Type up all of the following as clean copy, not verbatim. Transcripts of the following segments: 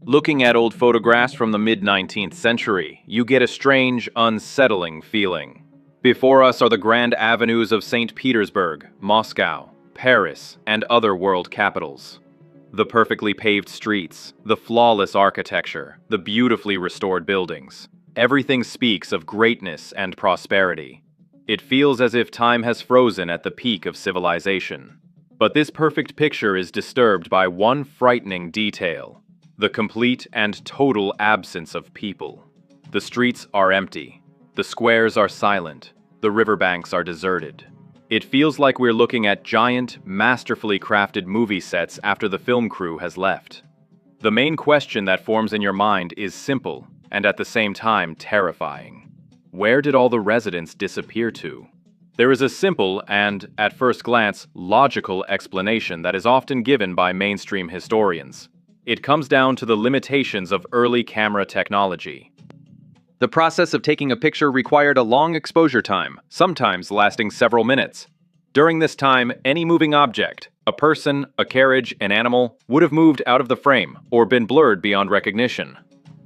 Looking at old photographs from the mid-19th century, you get a strange, unsettling feeling. Before us are the grand avenues of St. Petersburg, Moscow, Paris, and other world capitals. The perfectly paved streets, the flawless architecture, the beautifully restored buildings. Everything speaks of greatness and prosperity. It feels as if time has frozen at the peak of civilization. But this perfect picture is disturbed by one frightening detail: the complete and total absence of people. The streets are empty. The squares are silent. The riverbanks are deserted. It feels like we're looking at giant, masterfully crafted movie sets after the film crew has left. The main question that forms in your mind is simple, and at the same time terrifying. Where did all the residents disappear to? There is a simple and, at first glance, logical explanation that is often given by mainstream historians. It comes down to the limitations of early camera technology. The process of taking a picture required a long exposure time, sometimes lasting several minutes. During this time, any moving object, a person, a carriage, an animal, would have moved out of the frame or been blurred beyond recognition.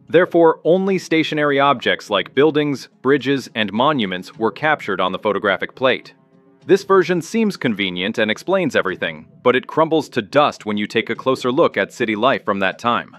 Therefore, only stationary objects like buildings, bridges, and monuments were captured on the photographic plate. This version seems convenient and explains everything, but it crumbles to dust when you take a closer look at city life from that time.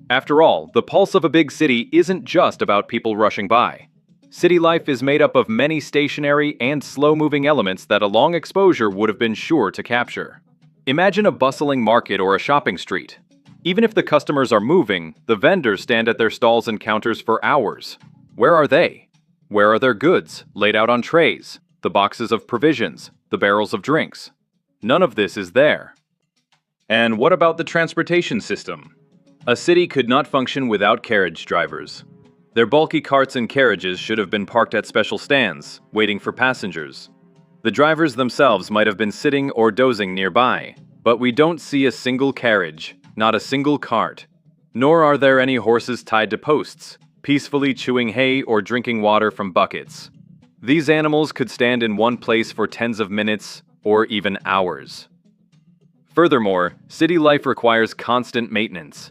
After all, the pulse of a big city isn't just about people rushing by. City life is made up of many stationary and slow-moving elements that a long exposure would have been sure to capture. Imagine a bustling market or a shopping street. Even if the customers are moving, the vendors stand at their stalls and counters for hours. Where are they? Where are their goods, laid out on trays? The boxes of provisions, the barrels of drinks? None of this is there. And what about the transportation system? A city could not function without carriage drivers. Their bulky carts and carriages should have been parked at special stands, waiting for passengers. The drivers themselves might have been sitting or dozing nearby, but we don't see a single carriage, not a single cart. Nor are there any horses tied to posts, peacefully chewing hay or drinking water from buckets. These animals could stand in one place for tens of minutes or even hours. Furthermore, city life requires constant maintenance.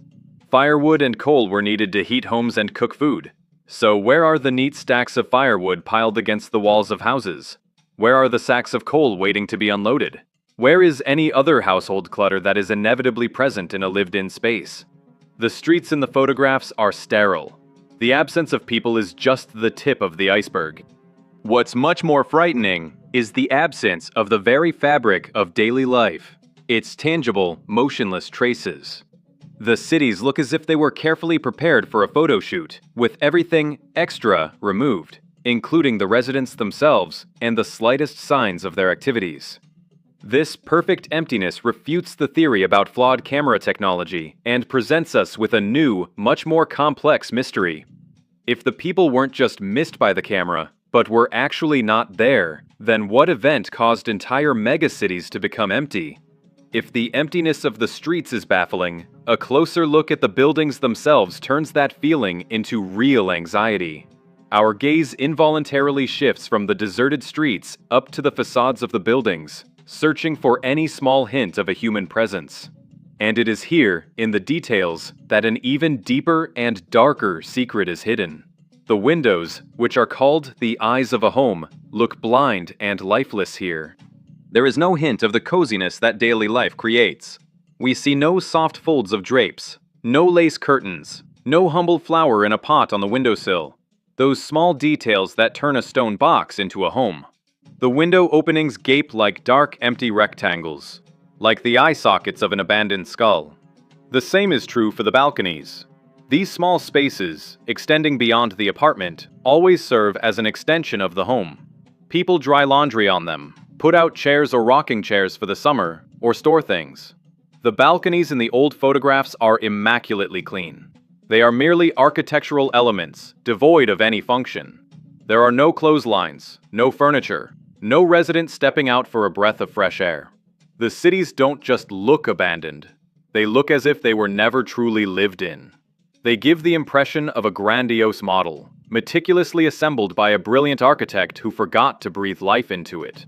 Firewood and coal were needed to heat homes and cook food. So where are the neat stacks of firewood piled against the walls of houses? Where are the sacks of coal waiting to be unloaded? Where is any other household clutter that is inevitably present in a lived-in space? The streets in the photographs are sterile. The absence of people is just the tip of the iceberg. What's much more frightening is the absence of the very fabric of daily life, its tangible, motionless traces. The cities look as if they were carefully prepared for a photo shoot, with everything extra removed, including the residents themselves and the slightest signs of their activities. This perfect emptiness refutes the theory about flawed camera technology and presents us with a new, much more complex mystery. If the people weren't just missed by the camera, but were actually not there, then what event caused entire megacities to become empty? If the emptiness of the streets is baffling, a closer look at the buildings themselves turns that feeling into real anxiety. Our gaze involuntarily shifts from the deserted streets up to the facades of the buildings, searching for any small hint of a human presence. And it is here, in the details, that an even deeper and darker secret is hidden. The windows, which are called the eyes of a home, look blind and lifeless here. There is no hint of the coziness that daily life creates. We see no soft folds of drapes, no lace curtains, no humble flower in a pot on the windowsill. Those small details that turn a stone box into a home. The window openings gape like dark, empty rectangles, like the eye sockets of an abandoned skull. The same is true for the balconies. These small spaces, extending beyond the apartment, always serve as an extension of the home. People dry laundry on them, put out chairs or rocking chairs for the summer, or store things. The balconies in the old photographs are immaculately clean. They are merely architectural elements, devoid of any function. There are no clotheslines, no furniture, no resident stepping out for a breath of fresh air. The cities don't just look abandoned. They look as if they were never truly lived in. They give the impression of a grandiose model, meticulously assembled by a brilliant architect who forgot to breathe life into it.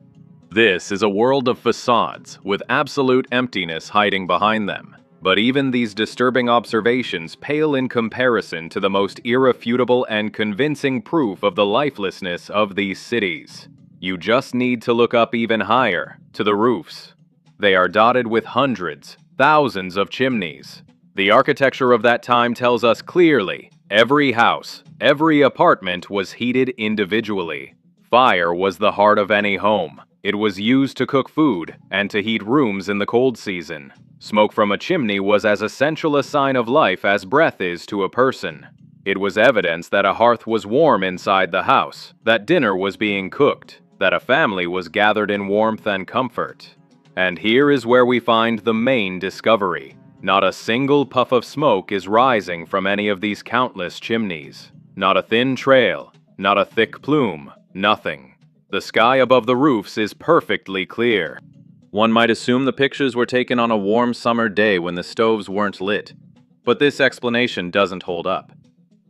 This is a world of facades, with absolute emptiness hiding behind them. But even these disturbing observations pale in comparison to the most irrefutable and convincing proof of the lifelessness of these cities. You just need to look up even higher, to the roofs. They are dotted with hundreds, thousands of chimneys. The architecture of that time tells us clearly, every house, every apartment was heated individually. Fire was the heart of any home. It was used to cook food and to heat rooms in the cold season. Smoke from a chimney was as essential a sign of life as breath is to a person. It was evidence that a hearth was warm inside the house, that dinner was being cooked, that a family was gathered in warmth and comfort. And here is where we find the main discovery. Not a single puff of smoke is rising from any of these countless chimneys. Not a thin trail, not a thick plume, nothing. The sky above the roofs is perfectly clear. One might assume the pictures were taken on a warm summer day when the stoves weren't lit. But this explanation doesn't hold up.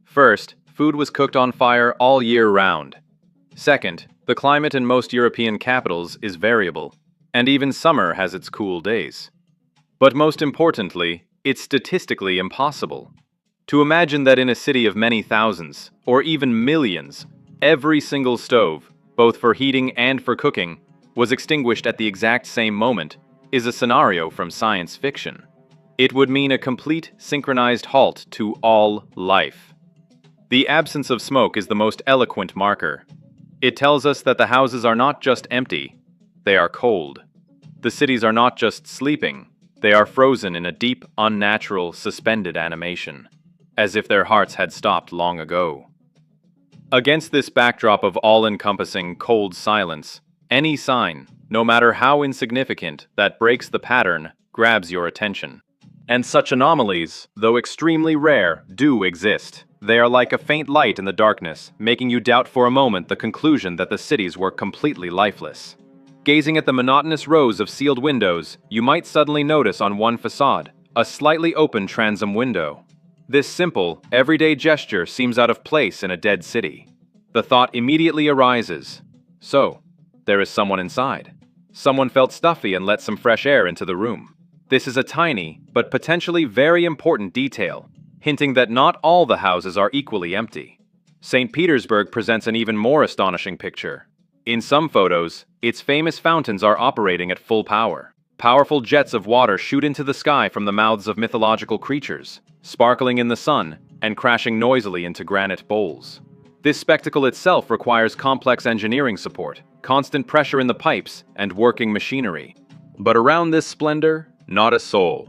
First, food was cooked on fire all year round. Second, the climate in most European capitals is variable, and even summer has its cool days. But most importantly, it's statistically impossible to imagine that in a city of many thousands, or even millions, every single stove, both for heating and for cooking, was extinguished at the exact same moment is a scenario from science fiction. It would mean a complete synchronized halt to all life. The absence of smoke is the most eloquent marker. It tells us that the houses are not just empty, they are cold. The cities are not just sleeping, they are frozen in a deep, unnatural, suspended animation, as if their hearts had stopped long ago. Against this backdrop of all-encompassing, cold silence, any sign, no matter how insignificant, that breaks the pattern grabs your attention. And such anomalies, though extremely rare, do exist. They are like a faint light in the darkness, making you doubt for a moment the conclusion that the cities were completely lifeless. Gazing at the monotonous rows of sealed windows, you might suddenly notice on one facade a slightly open transom window. This simple, everyday gesture seems out of place in a dead city. The thought immediately arises, so, there is someone inside. Someone felt stuffy and let some fresh air into the room. This is a tiny, but potentially very important detail, hinting that not all the houses are equally empty. St. Petersburg presents an even more astonishing picture. In some photos, its famous fountains are operating at full power. Powerful jets of water shoot into the sky from the mouths of mythological creatures, sparkling in the sun and crashing noisily into granite bowls. This spectacle itself requires complex engineering support, constant pressure in the pipes, and working machinery. But around this splendor, not a soul.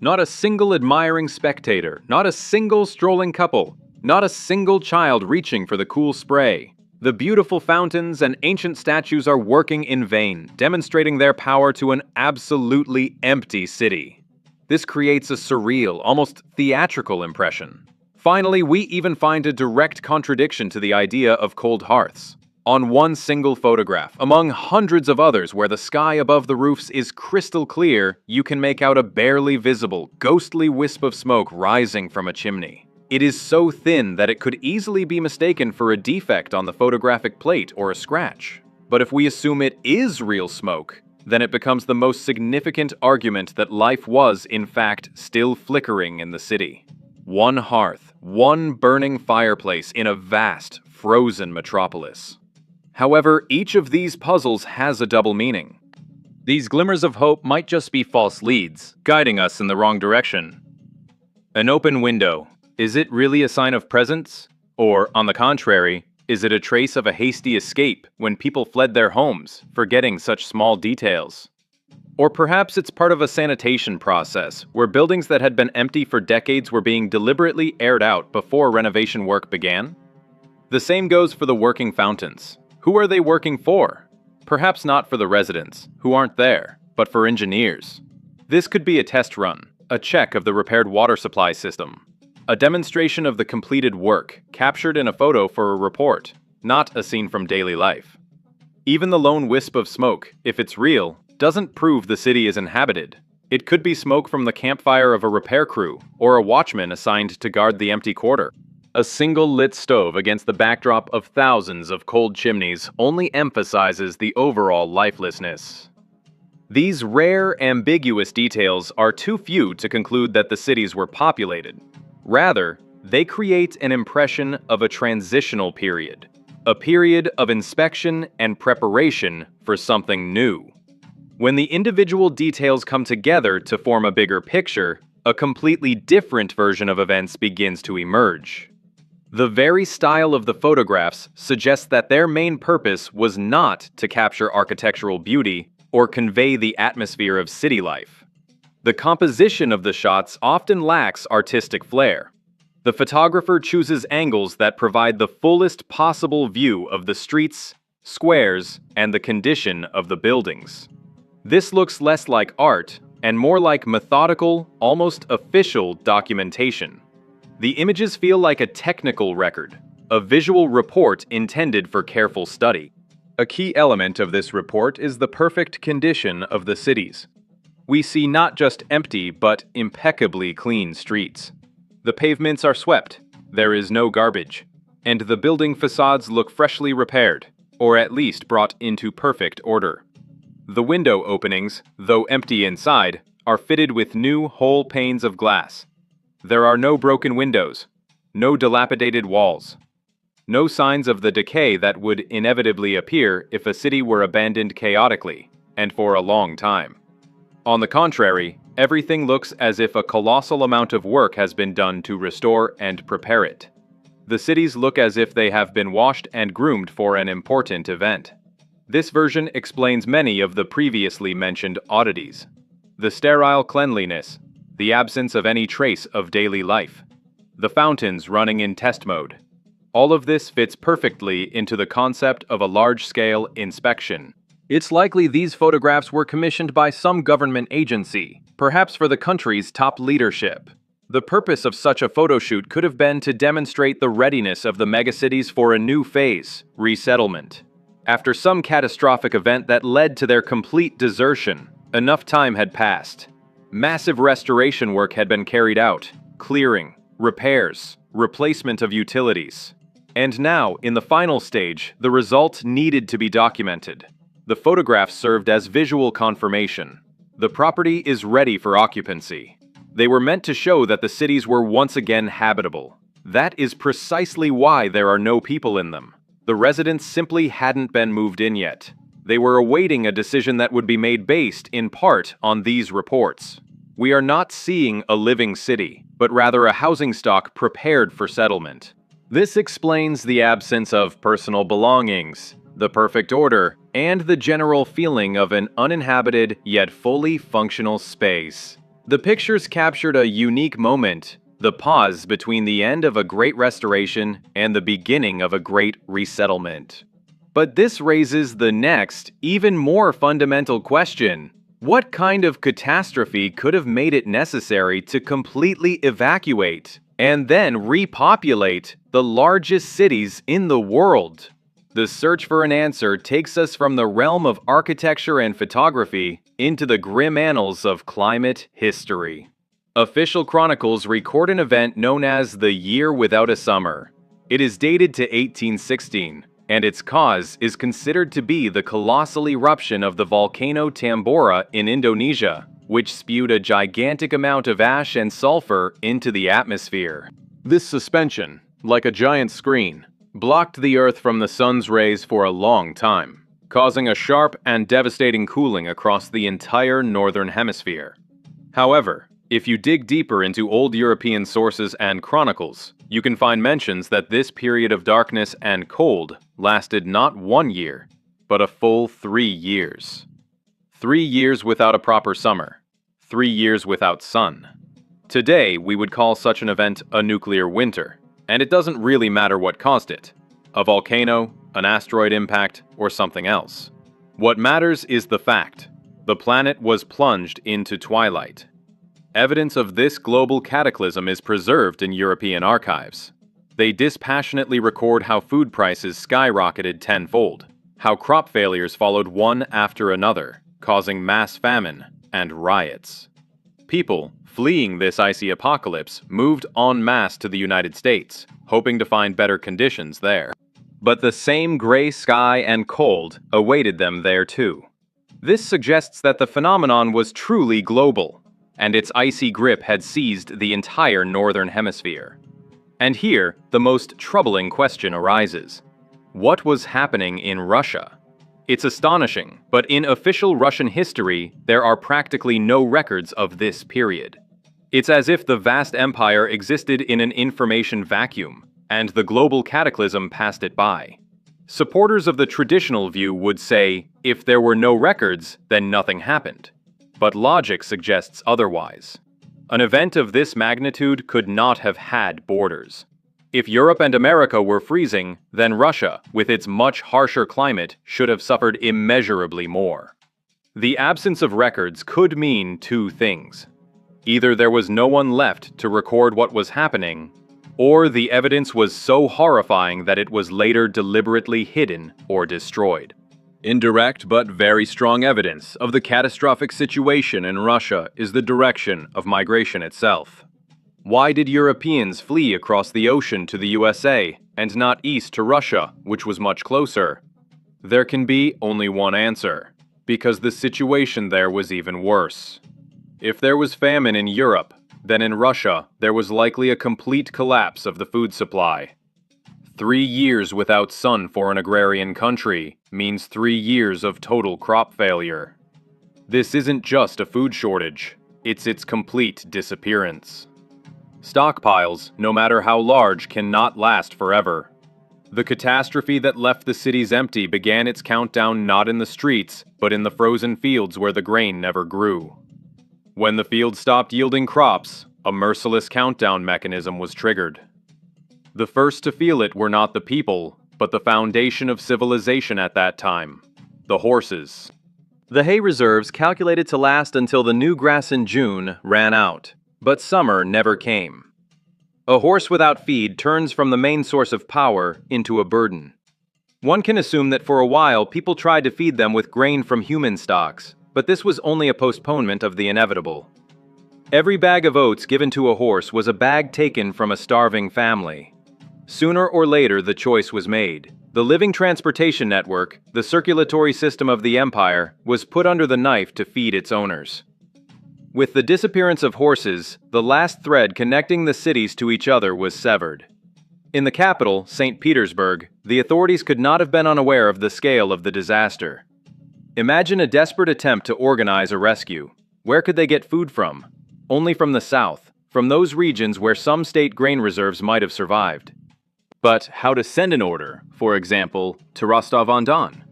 Not a single admiring spectator, not a single strolling couple, not a single child reaching for the cool spray. The beautiful fountains and ancient statues are working in vain, demonstrating their power to an absolutely empty city. This creates a surreal, almost theatrical impression. Finally, we even find a direct contradiction to the idea of cold hearths. On one single photograph, among hundreds of others where the sky above the roofs is crystal clear, you can make out a barely visible, ghostly wisp of smoke rising from a chimney. It is so thin that it could easily be mistaken for a defect on the photographic plate or a scratch. But if we assume it is real smoke, then it becomes the most significant argument that life was, in fact, still flickering in the city. One hearth, one burning fireplace in a vast, frozen metropolis. However, each of these puzzles has a double meaning. These glimmers of hope might just be false leads, guiding us in the wrong direction. An open window. Is it really a sign of presence? Or, on the contrary, is it a trace of a hasty escape when people fled their homes, forgetting such small details? Or perhaps it's part of a sanitation process, where buildings that had been empty for decades were being deliberately aired out before renovation work began? The same goes for the working fountains. Who are they working for? Perhaps not for the residents, who aren't there, but for engineers. This could be a test run, a check of the repaired water supply system, a demonstration of the completed work, captured in a photo for a report, not a scene from daily life. Even the lone wisp of smoke, if it's real, doesn't prove the city is inhabited. It could be smoke from the campfire of a repair crew, or a watchman assigned to guard the empty quarter. A single lit stove against the backdrop of thousands of cold chimneys only emphasizes the overall lifelessness. These rare, ambiguous details are too few to conclude that the cities were populated. Rather, they create an impression of a transitional period, a period of inspection and preparation for something new. When the individual details come together to form a bigger picture, a completely different version of events begins to emerge. The very style of the photographs suggests that their main purpose was not to capture architectural beauty or convey the atmosphere of city life. The composition of the shots often lacks artistic flair. The photographer chooses angles that provide the fullest possible view of the streets, squares, and the condition of the buildings. This looks less like art and more like methodical, almost official documentation. The images feel like a technical record, a visual report intended for careful study. A key element of this report is the perfect condition of the cities. We see not just empty but impeccably clean streets. The pavements are swept, there is no garbage, and the building facades look freshly repaired, or at least brought into perfect order. The window openings, though empty inside, are fitted with new whole panes of glass. There are no broken windows, no dilapidated walls, no signs of the decay that would inevitably appear if a city were abandoned chaotically, and for a long time. On the contrary, everything looks as if a colossal amount of work has been done to restore and prepare it. The cities look as if they have been washed and groomed for an important event. This version explains many of the previously mentioned oddities. The sterile cleanliness, the absence of any trace of daily life, the fountains running in test mode. All of this fits perfectly into the concept of a large-scale inspection. It's likely these photographs were commissioned by some government agency, perhaps for the country's top leadership. The purpose of such a photo shoot could have been to demonstrate the readiness of the megacities for a new phase, resettlement. After some catastrophic event that led to their complete desertion, enough time had passed. Massive restoration work had been carried out, clearing, repairs, replacement of utilities. And now, in the final stage, the result needed to be documented. The photographs served as visual confirmation. The property is ready for occupancy. They were meant to show that the cities were once again habitable. That is precisely why there are no people in them. The residents simply hadn't been moved in yet. They were awaiting a decision that would be made based, in part, on these reports. We are not seeing a living city, but rather a housing stock prepared for settlement. This explains the absence of personal belongings, the perfect order, and the general feeling of an uninhabited yet fully functional space. The pictures captured a unique moment, the pause between the end of a great restoration and the beginning of a great resettlement. But this raises the next, even more fundamental question. What kind of catastrophe could have made it necessary to completely evacuate and then repopulate the largest cities in the world? The search for an answer takes us from the realm of architecture and photography into the grim annals of climate history. Official chronicles record an event known as the Year Without a Summer. It is dated to 1816, and its cause is considered to be the colossal eruption of the volcano Tambora in Indonesia, which spewed a gigantic amount of ash and sulfur into the atmosphere. This suspension, like a giant screen, blocked the Earth from the sun's rays for a long time, causing a sharp and devastating cooling across the entire northern hemisphere. However, if you dig deeper into old European sources and chronicles, you can find mentions that this period of darkness and cold lasted not 1 year, but a full 3 years. 3 years without a proper summer. 3 years without sun. Today, we would call such an event a nuclear winter, and it doesn't really matter what caused it. A volcano, an asteroid impact, or something else. What matters is the fact. The planet was plunged into twilight. Evidence of this global cataclysm is preserved in European archives. They dispassionately record how food prices skyrocketed tenfold, how crop failures followed one after another, causing mass famine and riots. People, fleeing this icy apocalypse, moved en masse to the United States, hoping to find better conditions there. But the same gray sky and cold awaited them there too. This suggests that the phenomenon was truly global, and its icy grip had seized the entire northern hemisphere. And here, the most troubling question arises. What was happening in Russia? It's astonishing, but in official Russian history, there are practically no records of this period. It's as if the vast empire existed in an information vacuum, and the global cataclysm passed it by. Supporters of the traditional view would say, if there were no records, then nothing happened. But logic suggests otherwise. An event of this magnitude could not have had borders. If Europe and America were freezing, then Russia, with its much harsher climate, should have suffered immeasurably more. The absence of records could mean two things. Either there was no one left to record what was happening, or the evidence was so horrifying that it was later deliberately hidden or destroyed. Indirect but very strong evidence of the catastrophic situation in Russia is the direction of migration itself. Why did Europeans flee across the ocean to the USA and not east to Russia, which was much closer? There can be only one answer: because the situation there was even worse. If there was famine in Europe, then in Russia there was likely a complete collapse of the food supply. 3 years without sun for an agrarian country means 3 years of total crop failure. This isn't just a food shortage, it's its complete disappearance. Stockpiles, no matter how large, cannot last forever. The catastrophe that left the cities empty began its countdown not in the streets, but in the frozen fields where the grain never grew. When the fields stopped yielding crops, a merciless countdown mechanism was triggered. The first to feel it were not the people, but the foundation of civilization at that time: the horses. The hay reserves calculated to last until the new grass in June ran out, but summer never came. A horse without feed turns from the main source of power into a burden. One can assume that for a while people tried to feed them with grain from human stocks, but this was only a postponement of the inevitable. Every bag of oats given to a horse was a bag taken from a starving family. Sooner or later, the choice was made. The living transportation network, the circulatory system of the empire, was put under the knife to feed its owners. With the disappearance of horses, the last thread connecting the cities to each other was severed. In the capital, St. Petersburg, the authorities could not have been unaware of the scale of the disaster. Imagine a desperate attempt to organize a rescue. Where could they get food from? Only from the south, from those regions where some state grain reserves might have survived. But how to send an order, for example, to Rostov-on-Don?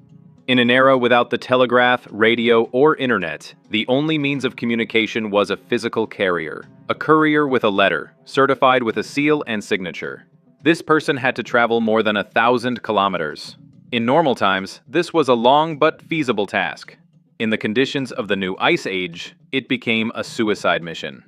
In an era without the telegraph, radio, or internet, the only means of communication was a physical carrier, a courier with a letter, certified with a seal and signature. This person had to travel more than 1,000 kilometers. In normal times, this was a long but feasible task. In the conditions of the new ice age, it became a suicide mission.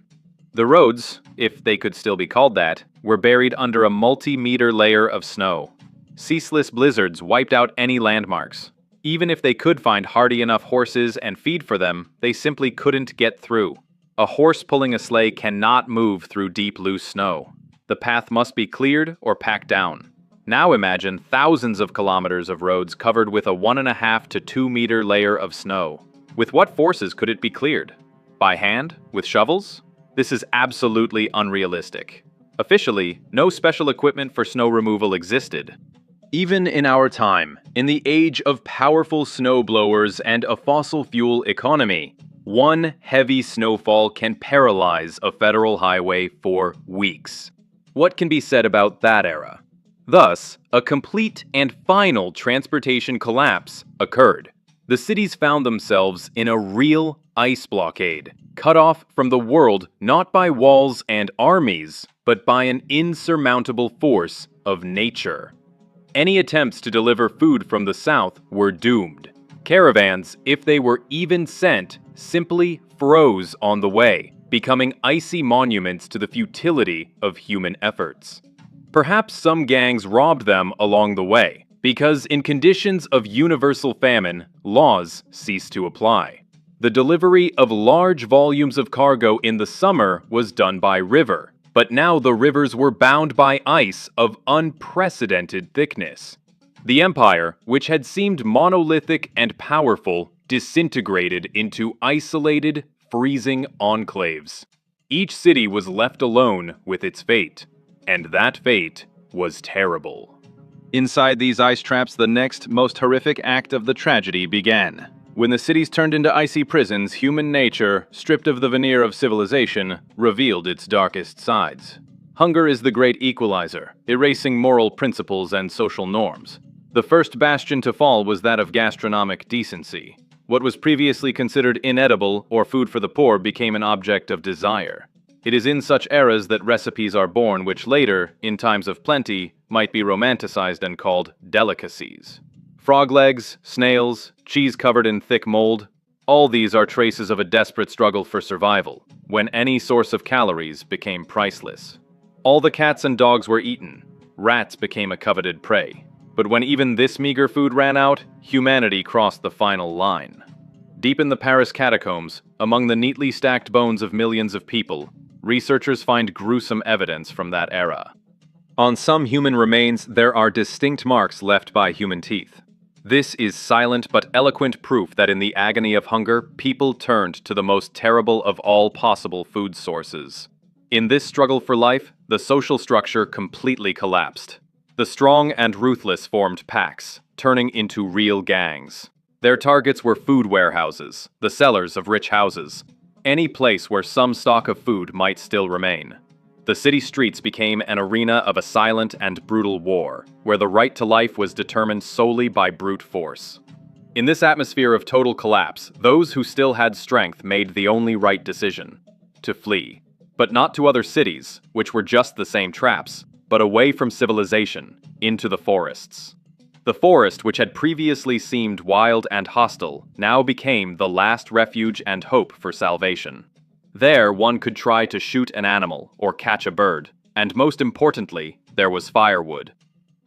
The roads, if they could still be called that, were buried under a multi-meter layer of snow. Ceaseless blizzards wiped out any landmarks. Even if they could find hardy enough horses and feed for them, they simply couldn't get through. A horse pulling a sleigh cannot move through deep, loose snow. The path must be cleared or packed down. Now imagine thousands of kilometers of roads covered with a 1.5 to 2 meter layer of snow. With what forces could it be cleared? By hand? With shovels? This is absolutely unrealistic. Officially, no special equipment for snow removal existed. Even in our time, in the age of powerful snowblowers and a fossil fuel economy, one heavy snowfall can paralyze a federal highway for weeks. What can be said about that era? Thus, a complete and final transportation collapse occurred. The cities found themselves in a real ice blockade, cut off from the world not by walls and armies, but by an insurmountable force of nature. Any attempts to deliver food from the south were doomed. Caravans, if they were even sent, simply froze on the way, becoming icy monuments to the futility of human efforts. Perhaps some gangs robbed them along the way, because in conditions of universal famine, laws ceased to apply. The delivery of large volumes of cargo in the summer was done by river, but now the rivers were bound by ice of unprecedented thickness. The empire, which had seemed monolithic and powerful, disintegrated into isolated, freezing enclaves. Each city was left alone with its fate, and that fate was terrible. Inside these ice traps, the next most horrific act of the tragedy began. When the cities turned into icy prisons, human nature, stripped of the veneer of civilization, revealed its darkest sides. Hunger is the great equalizer, erasing moral principles and social norms. The first bastion to fall was that of gastronomic decency. What was previously considered inedible or food for the poor became an object of desire. It is in such eras that recipes are born which later, in times of plenty, might be romanticized and called delicacies. Frog legs, snails, cheese covered in thick mold, all these are traces of a desperate struggle for survival, when any source of calories became priceless. All the cats and dogs were eaten. Rats became a coveted prey. But when even this meager food ran out, humanity crossed the final line. Deep in the Paris catacombs, among the neatly stacked bones of millions of people, researchers find gruesome evidence from that era. On some human remains, there are distinct marks left by human teeth. This is silent but eloquent proof that in the agony of hunger, people turned to the most terrible of all possible food sources. In this struggle for life, the social structure completely collapsed. The strong and ruthless formed packs, turning into real gangs. Their targets were food warehouses, the cellars of rich houses, any place where some stock of food might still remain. The city streets became an arena of a silent and brutal war, where the right to life was determined solely by brute force. In this atmosphere of total collapse, those who still had strength made the only right decision: to flee. But not to other cities, which were just the same traps, but away from civilization, into the forests. The forest, which had previously seemed wild and hostile, now became the last refuge and hope for salvation. There, one could try to shoot an animal or catch a bird, and most importantly, there was firewood.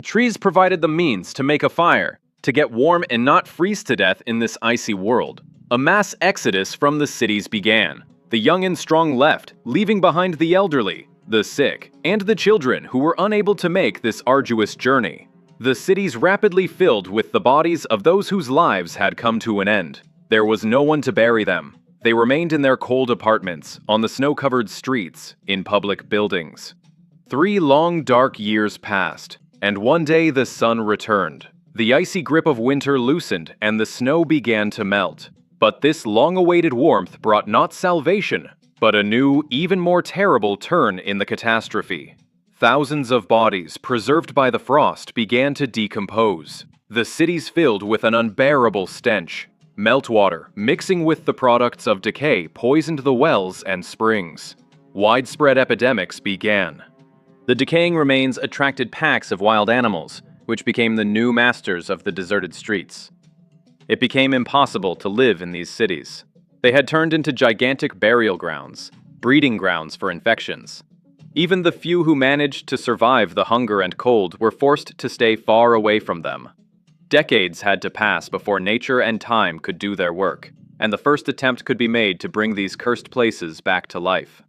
Trees provided the means to make a fire, to get warm and not freeze to death in this icy world. A mass exodus from the cities began. The young and strong left, leaving behind the elderly, the sick, and the children who were unable to make this arduous journey. The cities rapidly filled with the bodies of those whose lives had come to an end. There was no one to bury them. They remained in their cold apartments, on the snow-covered streets, in public buildings. 3 long, dark years passed, and one day the sun returned. The icy grip of winter loosened, and the snow began to melt. But this long-awaited warmth brought not salvation, but a new, even more terrible turn in the catastrophe. Thousands of bodies, preserved by the frost, began to decompose. The cities filled with an unbearable stench. Meltwater, mixing with the products of decay, poisoned the wells and springs. Widespread epidemics began. The decaying remains attracted packs of wild animals, which became the new masters of the deserted streets. It became impossible to live in these cities. They had turned into gigantic burial grounds, breeding grounds for infections. Even the few who managed to survive the hunger and cold were forced to stay far away from them. Decades had to pass before nature and time could do their work, and the first attempt could be made to bring these cursed places back to life.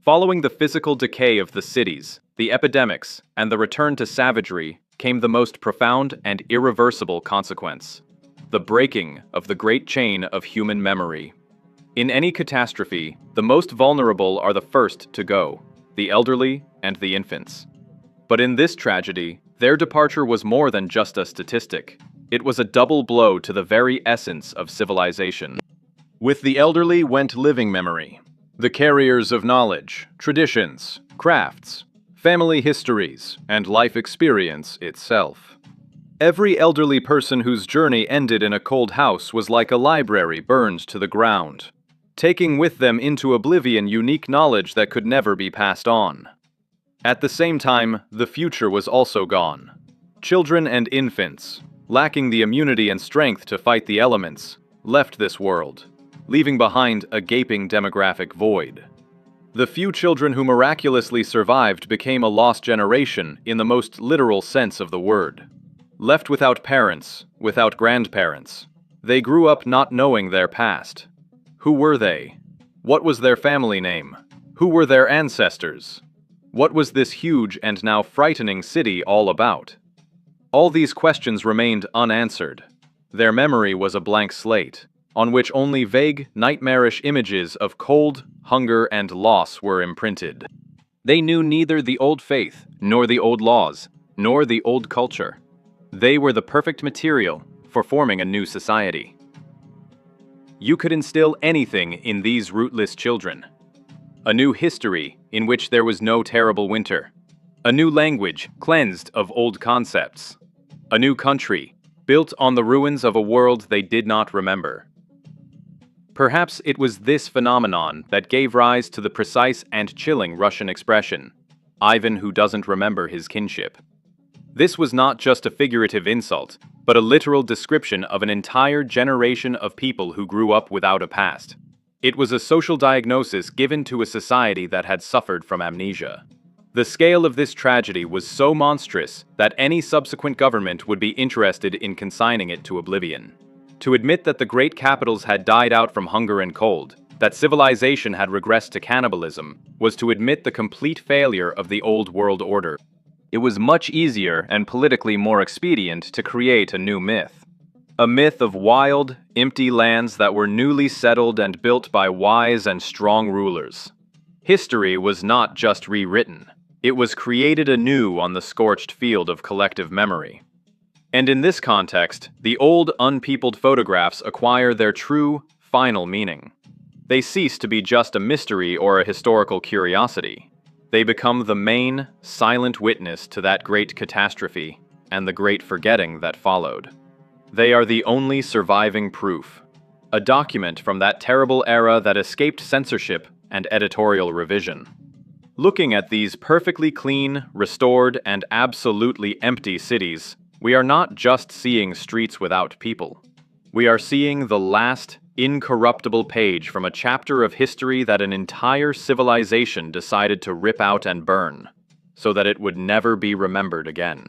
Following the physical decay of the cities, the epidemics, and the return to savagery came the most profound and irreversible consequence: the breaking of the great chain of human memory. In any catastrophe, the most vulnerable are the first to go, the elderly and the infants. But in this tragedy, their departure was more than just a statistic. It was a double blow to the very essence of civilization. With the elderly went living memory, the carriers of knowledge, traditions, crafts, family histories, and life experience itself. Every elderly person whose journey ended in a cold house was like a library burned to the ground, taking with them into oblivion unique knowledge that could never be passed on. At the same time, the future was also gone. Children and infants, lacking the immunity and strength to fight the elements, left this world, leaving behind a gaping demographic void. The few children who miraculously survived became a lost generation in the most literal sense of the word. Left without parents, without grandparents, they grew up not knowing their past. Who were they? What was their family name? Who were their ancestors? What was this huge and now frightening city all about? All these questions remained unanswered. Their memory was a blank slate, on which only vague, nightmarish images of cold, hunger, and loss were imprinted. They knew neither the old faith, nor the old laws, nor the old culture. They were the perfect material for forming a new society. You could instill anything in these rootless children. A new history in which there was no terrible winter. A new language cleansed of old concepts. A new country built on the ruins of a world they did not remember. Perhaps it was this phenomenon that gave rise to the precise and chilling Russian expression, "Ivan who doesn't remember his kinship." This was not just a figurative insult, but a literal description of an entire generation of people who grew up without a past. It was a social diagnosis given to a society that had suffered from amnesia. The scale of this tragedy was so monstrous that any subsequent government would be interested in consigning it to oblivion. To admit that the great capitals had died out from hunger and cold, that civilization had regressed to cannibalism, was to admit the complete failure of the old world order. It was much easier and politically more expedient to create a new myth. A myth of wild, empty lands that were newly settled and built by wise and strong rulers. History was not just rewritten. It was created anew on the scorched field of collective memory. And in this context, the old unpeopled photographs acquire their true, final meaning. They cease to be just a mystery or a historical curiosity. They become the main, silent witness to that great catastrophe and the great forgetting that followed. They are the only surviving proof, a document from that terrible era that escaped censorship and editorial revision. Looking at these perfectly clean, restored, and absolutely empty cities, we are not just seeing streets without people. We are seeing the last, incorruptible page from a chapter of history that an entire civilization decided to rip out and burn, so that it would never be remembered again.